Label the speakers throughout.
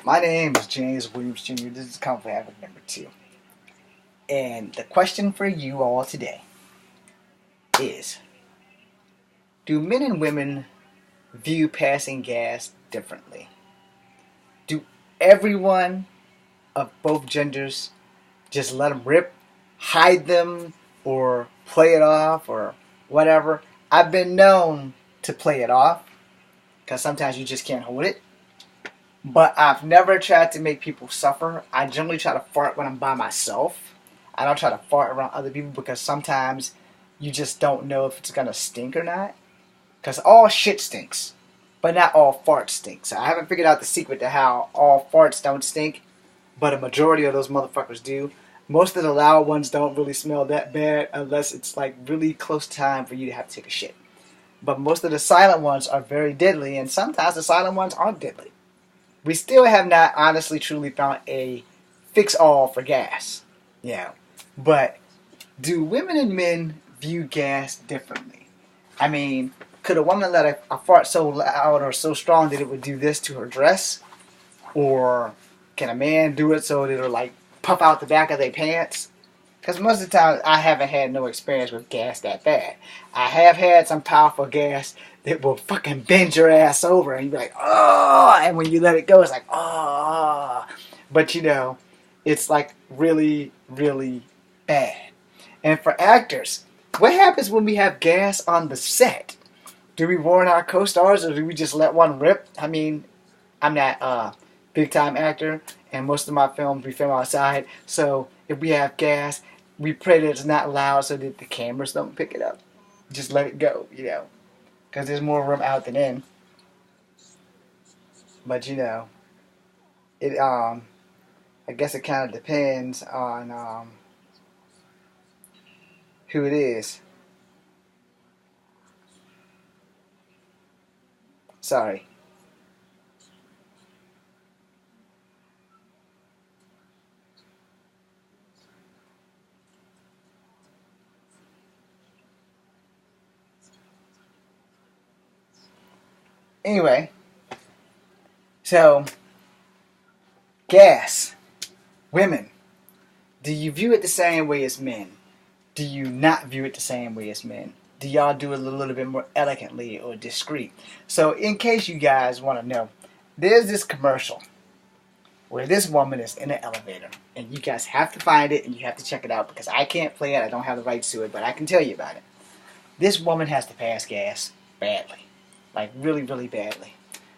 Speaker 1: My name is James Williams Jr. This is Conflict Habit number 2. And the question for you all today is, do men and women view passing gas differently? Do everyone of both genders just let them rip, hide them, or play it off, or whatever? I've been known to play it off, because sometimes you just can't hold it. But I've never tried to make people suffer. I generally try to fart when I'm by myself. I don't try to fart around other people because sometimes you just don't know if it's going to stink or not. Because all shit stinks, but not all farts stink. So I haven't figured out the secret to how all farts don't stink, but a majority of those motherfuckers do. Most of the loud ones don't really smell that bad unless it's like really close time for you to have to take a shit. But most of the silent ones are very deadly, and sometimes the silent ones aren't deadly. We still have not honestly truly found a fix-all for gas. Yeah. But do women and men view gas differently? I mean, could a woman let a fart so loud or so strong that it would do this to her dress? Or can a man do it so that it'll like puff out the back of their pants? Because most of the time I haven't had no experience with gas that bad. I have had some powerful gas that will fucking bend your ass over and you'll be like, oh, and when you let it go, it's like, oh. But you know, it's like really, really bad. And for actors, what happens when we have gas on the set? Do we warn our co-stars or do we just let one rip? I mean, I'm not a big-time actor, and most of my films we film outside, so if we have gas, we pray that it's not loud so that the cameras don't pick it up. Just let it go, you know, because there's more room out than in. But you know, it I guess it kind of depends on who it is. Sorry. Anyway, so gas. Women, do you view it the same way as men? Do you not view it the same way as men? Do y'all do it a little bit more elegantly or discreet? So in case you guys want to know, there's this commercial where this woman is in an elevator, and you guys have to find it and you have to check it out because I can't play it, I don't have the rights to it, but I can tell you about it. This woman has to pass gas badly. Like really, really badly.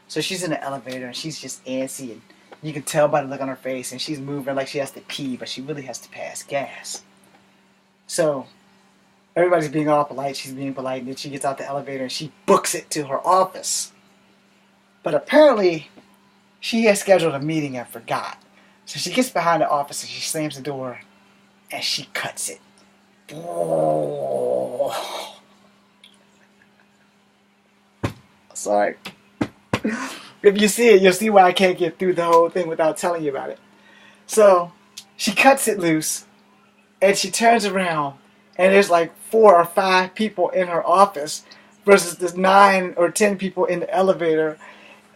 Speaker 1: So she's in the elevator and she's just antsy and you can tell by the look on her face and she's moving like she has to pee, but she really has to pass gas. So everybody's being all polite, she's being polite, and then she gets out the elevator and she books it to her office. But apparently she has scheduled a meeting and forgot. So she gets behind the office and she slams the door and she cuts it. Oh. Sorry. If you see it, you'll see why I can't get through the whole thing without telling you about it. So, she cuts it loose, and she turns around, and there's like 4 or 5 people in her office versus the 9 or 10 people in the elevator,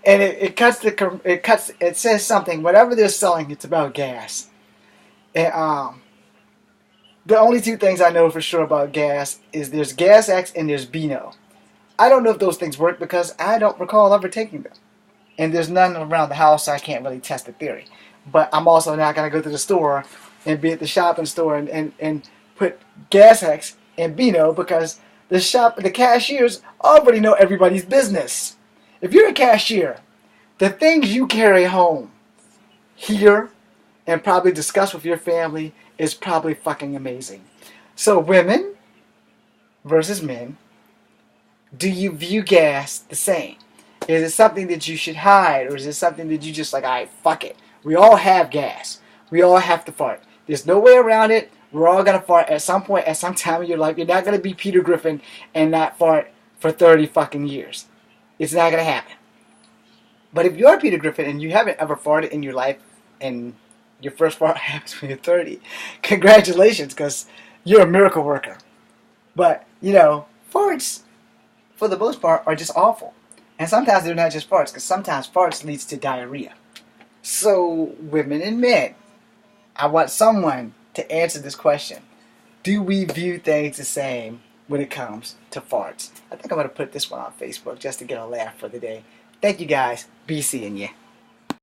Speaker 1: and it says something, whatever they're selling, it's about gas. And the only 2 things I know for sure about gas is there's Gas X and there's Beano. I don't know if those things work because I don't recall ever taking them. And there's none around the house, so I can't really test the theory. But I'm also not going to go to the store and be at the shopping store and put Gas X and Beano because the cashiers already know everybody's business. If you're a cashier, the things you carry home, hear, and probably discuss with your family is probably fucking amazing. So women versus men, do you view gas the same? Is it something that you should hide, or is it something that you just like, alright, fuck it. We all have gas. We all have to fart. There's no way around it. We're all going to fart at some point, at some time in your life. You're not going to be Peter Griffin and not fart for 30 fucking years. It's not going to happen. But if you're Peter Griffin and you haven't ever farted in your life, and your first fart happens when you're 30, congratulations, because you're a miracle worker. But, you know, farts, for the most part, are just awful. And sometimes they're not just farts, because sometimes farts leads to diarrhea. So, women and men, I want someone to answer this question. Do we view things the same when it comes to farts? I think I'm going to put this one on Facebook just to get a laugh for the day. Thank you guys. Be seeing you.